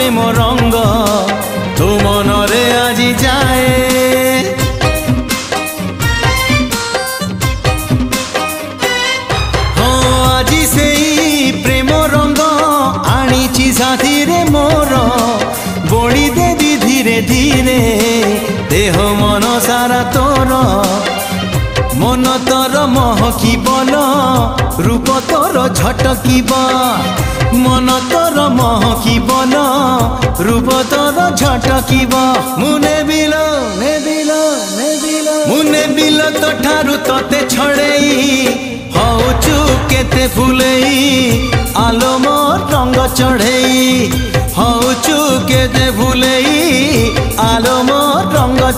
प्रेम रंग तो मनरे आजी जाए। हाँ आजी से प्रेम रंग आनी साथी रे मोर बोली देवी धीरे धीरे देह मन सारा तोर। मन तोर महकिबल रूप तोर झटकिब मन तोर महकिबल रूप तोर झटकिब। मुने बिल मुने बिल तो ठारू तोते छड़ेई हौचु केते फुलेई आलो मोर रंग चढ़ेई हौचु केते फुलेई आलो मोर रंग